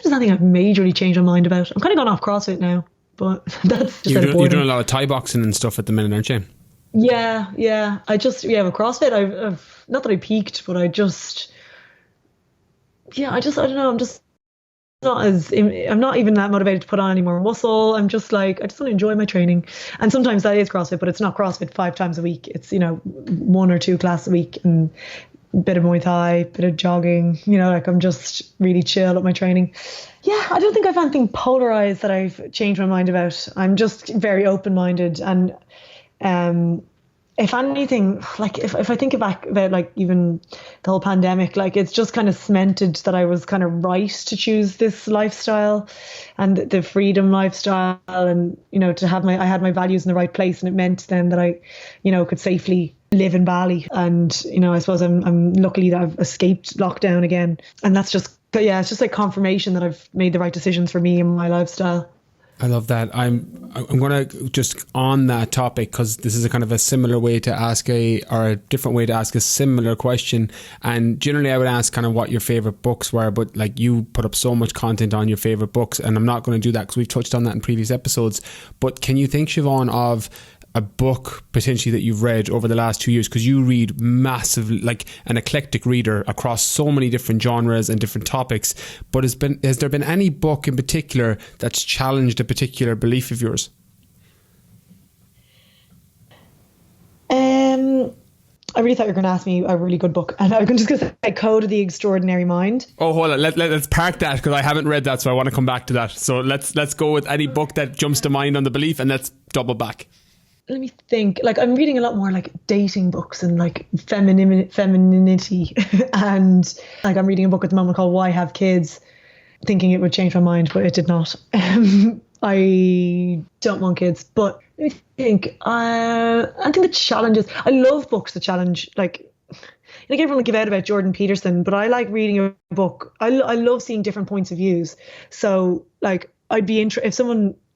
there's anything I've majorly changed my mind about. I'm kind of gone off CrossFit now, but that's just you're doing a lot of Thai boxing and stuff at the minute, aren't you? Yeah. I just with CrossFit, I've not that I peaked, but I don't know. I'm not even that motivated to put on any more muscle. I'm just like, I just want to enjoy my training. And sometimes that is CrossFit, but it's not CrossFit 5 times a week. It's, 1 or 2 classes a week and a bit of Muay Thai, bit of jogging, like I'm just really chill with my training. Yeah, I don't think I've anything polarized that I've changed my mind about. I'm just very open-minded. And if anything, like if I think back about like even the whole pandemic, like it's just kind of cemented that I was kind of right to choose this lifestyle and the freedom lifestyle, and I had my values in the right place, and it meant then that I could safely live in Bali. And I suppose I'm lucky that I've escaped lockdown again, and that's just it's just like confirmation that I've made the right decisions for me and my lifestyle. I love that. I'm going to just on that topic, because this is a kind of a similar way to ask a different way to ask a similar question. And generally I would ask kind of what your favorite books were, but like you put up so much content on your favorite books, and I'm not going to do that because we've touched on that in previous episodes. But can you think, Siobhan, of a book potentially that you've read over the last 2 years, because you read massively, like an eclectic reader across so many different genres and different topics, but has there been any book in particular that's challenged a particular belief of yours? I really thought you were going to ask me a really good book, and I was just going to say Code of the Extraordinary Mind. Oh, hold on, let's park that, because I haven't read that, so I want to come back to that. So let's go with any book that jumps to mind on the belief, and let's double back. Let me think. Like I'm reading a lot more like dating books and like femininity and like I'm reading a book at the moment called Why Have Kids, thinking it would change my mind, but it did not. I don't want kids, but let me think. I think the challenges. I love books that challenge. Like everyone will give out about Jordan Peterson, but I like reading a book. I love seeing different points of views. So like I'd be interested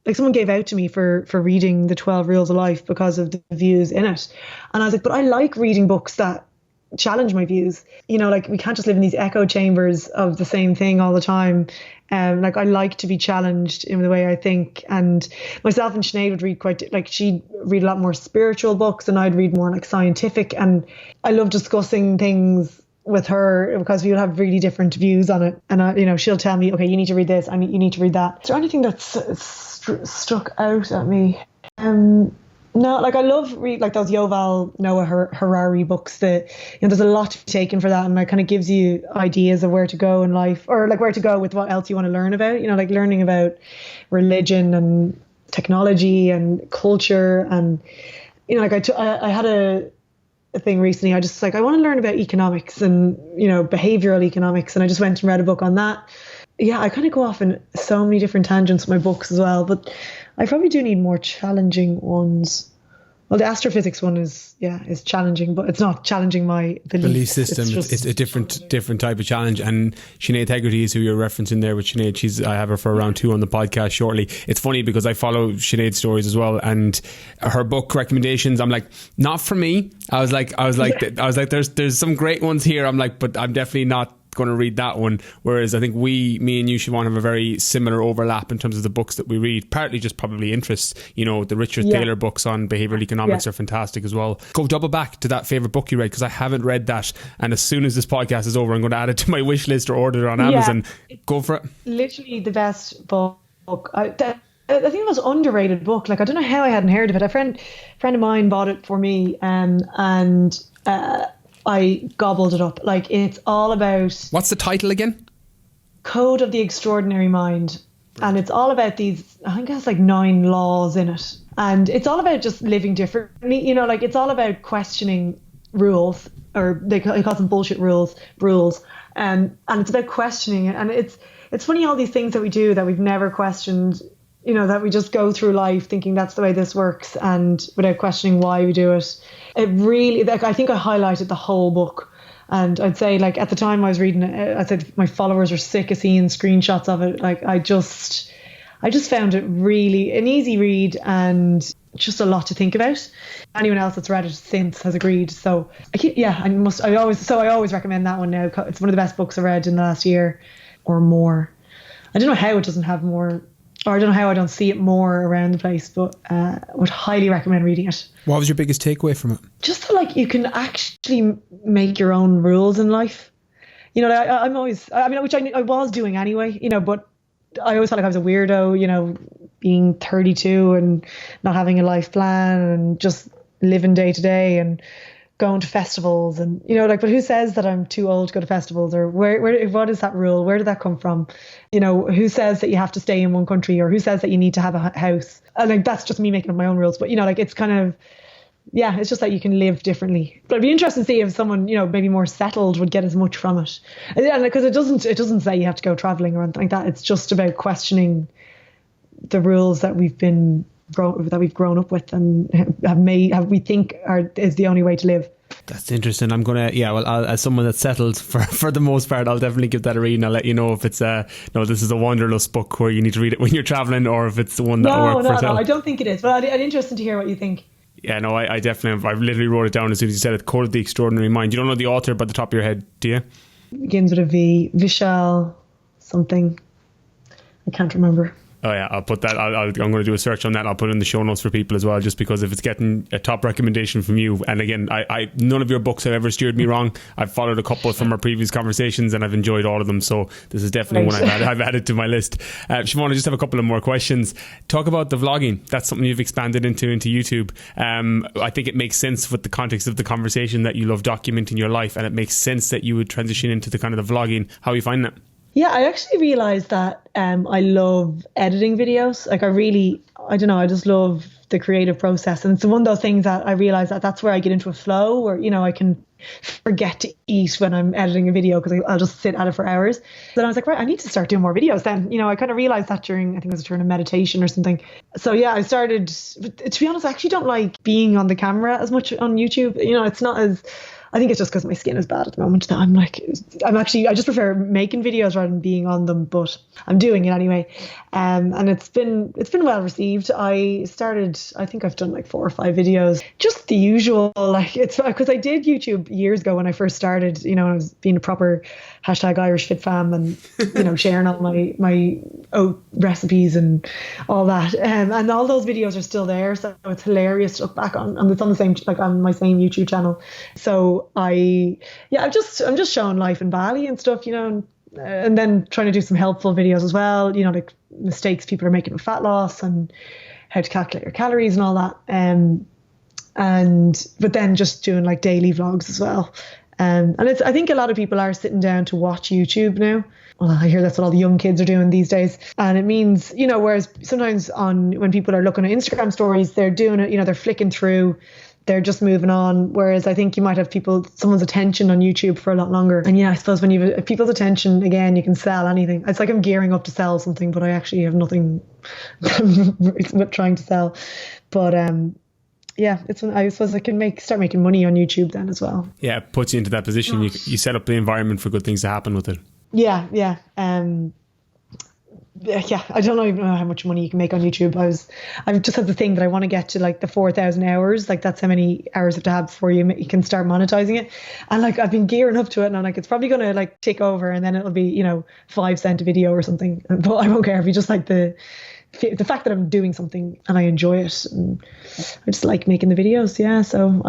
if someone gave out to me for reading the 12 Rules of Life because of the views in it. And I was like, but I like reading books that challenge my views. Like we can't just live in these echo chambers of the same thing all the time. Like I like to be challenged in the way I think. And myself and Sinead would read she'd read a lot more spiritual books and I'd read more like scientific. And I love discussing things with her because we would have really different views on it. And she'll tell me, okay, you need to read this, you need to read that. Is there anything that's struck out at me? No, like I love read like those Yuval Noah Harari books that there's a lot to be taken for that, and it kind of gives you ideas of where to go in life, or like where to go with what else you want to learn about, like learning about religion and technology and culture. And like I had a thing recently. I just I want to learn about economics and behavioral economics, and I just went and read a book on that. Yeah, I kind of go off in so many different tangents with my books as well, but I probably do need more challenging ones. Well, the astrophysics one is challenging, but it's not challenging my belief system. It's a different type of challenge. And Sinead Hegarty is who you're referencing there with Sinead. I have her for round 2 on the podcast shortly. It's funny because I follow Sinead's stories as well, and her book recommendations, I'm like, not for me. I was like, there's some great ones here. I'm like, but I'm definitely not going to read that one. Whereas I think me and you, Siobhan, have a very similar overlap in terms of the books that we read, partly just probably interests. The Richard Thaler books on behavioural economics are fantastic as well. Go double back to that favourite book you read, because I haven't read that, and as soon as this podcast is over I'm going to add it to my wish list or order it on Amazon. Go for it. Literally the best book. I think it was an underrated book. Like I don't know how I hadn't heard of it. A friend of mine bought it for me, and I gobbled it up. Like it's all about... What's the title again? Code of the Extraordinary Mind. And it's all about these, I think it has like 9 laws in it. And it's all about just living differently. Like it's all about questioning rules, or they call them bullshit rules. And it's about questioning it. And it's funny, all these things that we do that we've never questioned that we just go through life thinking that's the way this works and without questioning why we do it. It really, like, I think I highlighted the whole book. And I'd say, like, at the time I was reading it, I said my followers were sick of seeing screenshots of it. Like, I just found it really an easy read and just a lot to think about. Anyone else that's read it since has agreed. So I always recommend that one now. It's one of the best books I read in the last year or more. I don't know how it doesn't have more, or I don't know how I don't see it more around the place, but would highly recommend reading it. What was your biggest takeaway from it? Just that, like, you can actually make your own rules in life. I'm always, which I was doing anyway, but I always felt like I was a weirdo, being 32 and not having a life plan and just living day to day and going to festivals and, but who says that I'm too old to go to festivals, or what is that rule? Where did that come from? Who says that you have to stay in one country, or who says that you need to have a house? And, like, that's just me making up my own rules. But, it's kind of, it's just that you can live differently. But it'd be interesting to see if someone, maybe more settled would get as much from it. And because it doesn't say you have to go traveling or anything like that. It's just about questioning the rules that we've grown up with and we think is the only way to live. That's interesting. I'm gonna, as someone that's settled for the most part, I'll definitely give that a read, and I'll let you know if it's this is a wanderlust book where you need to read it when you're traveling, or if it's the one that will work for yourself. No, I don't think it is, but I'm interested to hear what you think. Yeah, no, I definitely, I've literally wrote it down as soon as you said it. Code of the Extraordinary Mind. You don't know the author by the top of your head, do you? Begins with a V. Vishal something. I can't remember. Oh yeah, I'll put that. I'm going to do a search on that. I'll put it in the show notes for people as well, just because if it's getting a top recommendation from you, and again, I none of your books have ever steered me wrong. I've followed a couple from our previous conversations, and I've enjoyed all of them. So this is definitely one I've added to my list. Siobhan, I just have a couple of more questions. Talk about the vlogging. That's something you've expanded into YouTube. I think it makes sense with the context of the conversation that you love documenting your life, and it makes sense that you would transition into the kind of the vlogging. How are you finding that? Yeah, I actually realised that I love editing videos. Like, I just love the creative process. And it's one of those things that I realised that's where I get into a flow where, I can forget to eat when I'm editing a video because I'll just sit at it for hours. Then I was like, right, I need to start doing more videos then. I kind of realised that during a meditation or something. So yeah, I started, to be honest, I actually don't like being on the camera as much on YouTube. It's not as... I think it's just because my skin is bad at the moment that I just prefer making videos rather than being on them, but I'm doing it anyway. And it's been well received. I think I've done like 4 or 5 videos, just the usual, like, it's because I did YouTube years ago when I first started, I was being a proper #IrishFitFam and, sharing all my oat recipes and all that. And all those videos are still there. So it's hilarious to look back on, and it's on the same, like, on my same YouTube channel. So I'm just showing life in Bali and stuff, and then trying to do some helpful videos as well, like mistakes people are making with fat loss and how to calculate your calories and all that. But then just doing like daily vlogs as well. And I think a lot of people are sitting down to watch YouTube now. Well, I hear that's what all the young kids are doing these days. And it means, whereas sometimes when people are looking at Instagram stories, they're doing it, they're flicking through, they're just moving on. Whereas I think you might have someone's attention on YouTube for a lot longer. And yeah, I suppose when you have people's attention, again, you can sell anything. It's like I'm gearing up to sell something, but I actually have nothing trying to sell. But yeah, it's when I suppose I can start making money on YouTube then as well. Yeah, it puts you into that position. You set up the environment for good things to happen with it. Yeah. Yeah, I don't even know how much money you can make on YouTube. I've just had the thing that I want to get to like the 4,000 hours. Like, that's how many hours you have to have before you can start monetizing it. And like, I've been gearing up to it, and I'm like, it's probably going to like take over, and then it'll be 5 cents a video or something. But I don't care if you just like the fact that I'm doing something and I enjoy it, and I just like making the videos. Yeah, so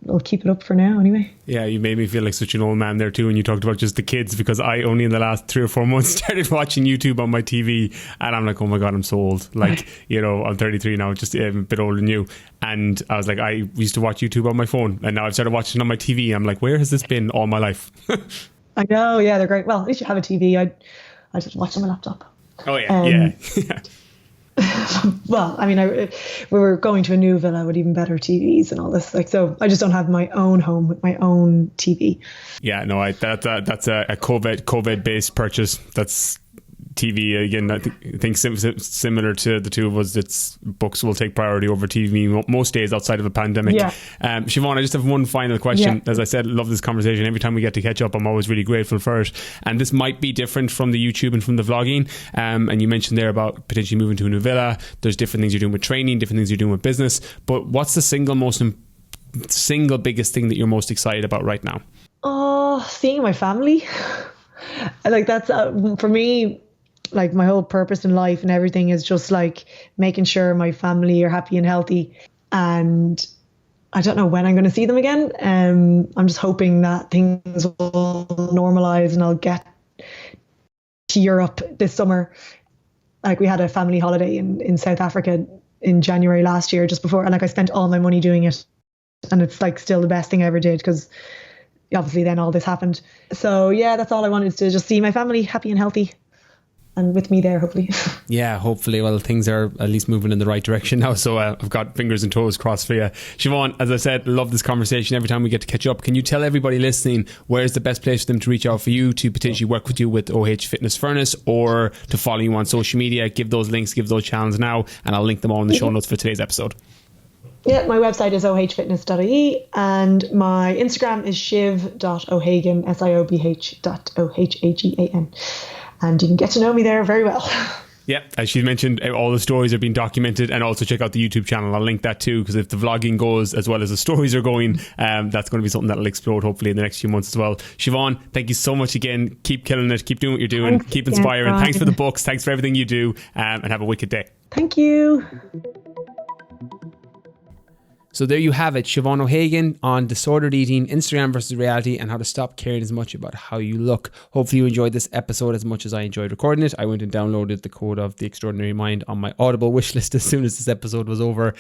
I'll keep it up for now anyway. Yeah, you made me feel like such an old man there too when you talked about just the kids, because I only in the last 3 or 4 months started watching YouTube on my TV, and I'm like, oh my God, I'm so old. Like, I'm 33 now, just a bit older than you. And I was like, I used to watch YouTube on my phone, and now I've started watching on my TV. I'm like, where has this been all my life? I know, yeah, they're great. Well, at least you have a TV. I just watch on my laptop. Oh yeah, yeah. Well, I mean, we were going to a new villa with even better TVs and all this. Like, so I just don't have my own home with my own TV. Yeah, no, that's a COVID based purchase. That's TV again. I think similar to the two of us, that books will take priority over TV most days outside of a pandemic. Yeah. Siobhan, I just have one final question. As I said, love this conversation. Every time we get to catch up, I'm always really grateful for it. And this might be different from the YouTube and from the vlogging. And you mentioned there about potentially moving to a new villa. There's different things you're doing with training, different things you're doing with business. But what's the single biggest thing that you're most excited about right now? Oh, seeing my family. Like that's for me, like my whole purpose in life and everything is just like making sure my family are happy and healthy. And I don't know when I'm going to see them again. I'm just hoping that things will normalize and I'll get to Europe this summer. Like we had a family holiday in South Africa in January last year, just before, and like I spent all my money doing it, and it's like still the best thing I ever did, because obviously then all this happened. So yeah, that's all I wanted, to just see my family happy and healthy and with me there, hopefully. Yeah, hopefully. Well, things are at least moving in the right direction now, so I've got fingers and toes crossed for you. Siobhan, as I said, love this conversation. Every time we get to catch up, can you tell everybody listening where's the best place for them to reach out for you to potentially work with you with OH Fitness Furnace, or to follow you on social media? Give those links, give those channels now, and I'll link them all in the show notes for today's episode. Yeah, my website is ohfitness.ie and my Instagram is shiv.o'hagan, siobh.o'hagan. And you can get to know me there very well. Yeah, as she mentioned, all the stories are being documented, and also check out the YouTube channel. I'll link that too, because if the vlogging goes as well as the stories are going, that's going to be something that'll explode hopefully in the next few months as well. Siobhan, thank you so much again. Keep killing it. Keep doing what you're doing. Thanks keep inspiring. again, thanks for the books. Thanks for everything you do, and have a wicked day. Thank you. So there you have it, Siobhan O'Hagan on disordered eating, Instagram versus reality, and how to stop caring as much about how you look. Hopefully you enjoyed this episode as much as I enjoyed recording it. I went and downloaded the Code of the Extraordinary Mind on my Audible wish list as soon as this episode was over.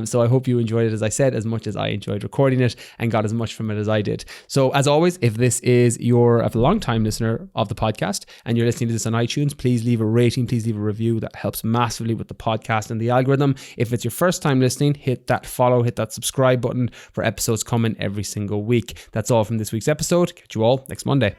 So I hope you enjoyed it, as I said, as much as I enjoyed recording it and got as much from it as I did. So as always, if this is you're a long-time listener of the podcast and you're listening to this on iTunes, please leave a rating, please leave a review. That helps massively with the podcast and the algorithm. If it's your first time listening, hit that follow, hit that subscribe button for episodes coming every single week. That's all from this week's episode. Catch you all next Monday.